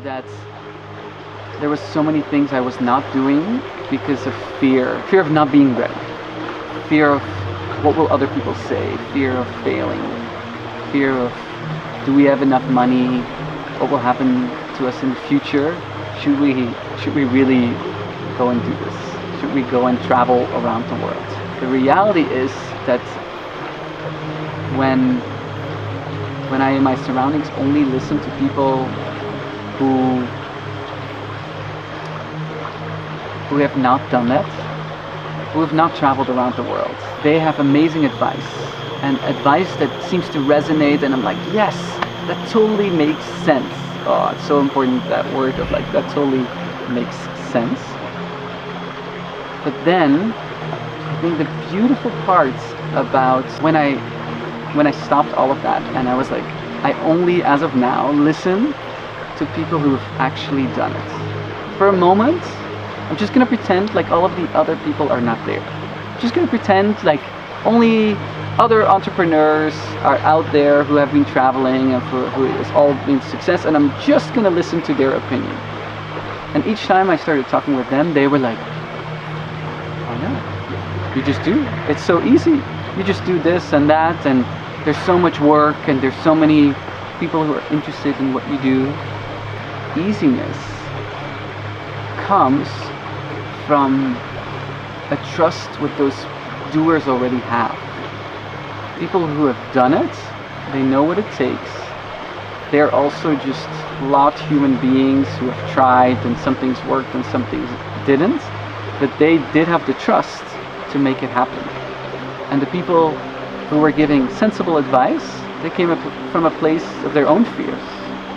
that there was so many things I was not doing because of fear. Fear of not being ready. Fear of what will other people say. Fear of failing. Fear of, do we have enough money? What will happen to us in the future? Should we really go and do this? Should we go and travel around the world? The reality is that when I in my surroundings only listen to people who have not done that, who have not traveled around the world. They have amazing advice, and advice that seems to resonate, and I'm like, yes, that totally makes sense. Oh, it's so important, that word of like, that totally makes sense. But then, I think the beautiful parts about when I stopped all of that, and I was like, I only, as of now, listen to people who have actually done it. For a moment, I'm just gonna pretend like all of the other people are not there. I'm just gonna pretend like only other entrepreneurs are out there who have been traveling and who has all been success, and I'm just gonna listen to their opinion. And each time I started talking with them, they were like, oh no, you just do. It's so easy. You just do this and that, and there's so much work, and there's so many people who are interested in what you do. Easiness comes from a trust what those doers already have. People who have done it, they know what it takes. They're also just flawed human beings who have tried, and some things worked and some things didn't, but they did have the trust to make it happen. And the people who were giving sensible advice, they came from a place of their own fears,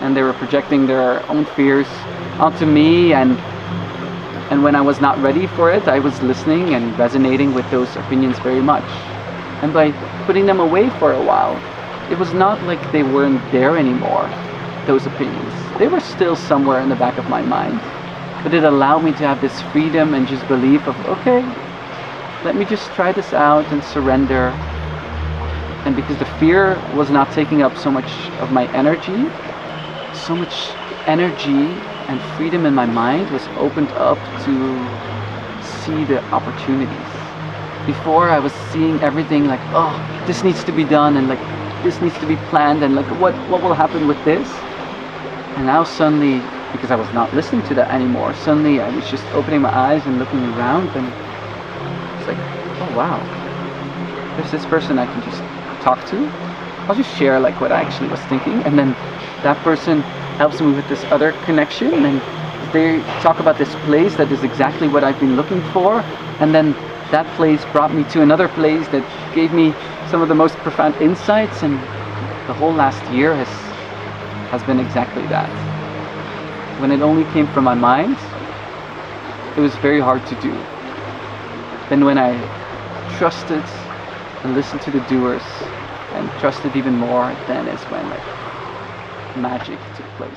and they were projecting their own fears onto me, and when I was not ready for it, I was listening and resonating with those opinions very much. And by putting them away for a while, it was not like they weren't there anymore, those opinions. They were still somewhere in the back of my mind, but it allowed me to have this freedom and just belief of, okay, let me just try this out and surrender. And because the fear was not taking up so much of my energy, so much energy and freedom in my mind was opened up to see the opportunities. Before, I was seeing everything like, oh, this needs to be done, and like this needs to be planned, and like what will happen with this? And now suddenly, because I was not listening to that anymore, suddenly I was just opening my eyes and looking around, and it's like, oh wow, there's this person I can just talk to. I'll just share like what I actually was thinking, and then that person helps me with this other connection, and they talk about this place that is exactly what I've been looking for, and then that place brought me to another place that gave me some of the most profound insights, and the whole last year has been exactly that. When it only came from my mind, it was very hard to do. Then when I trusted and listened to the doers and trusted even more, then is when like magic took place.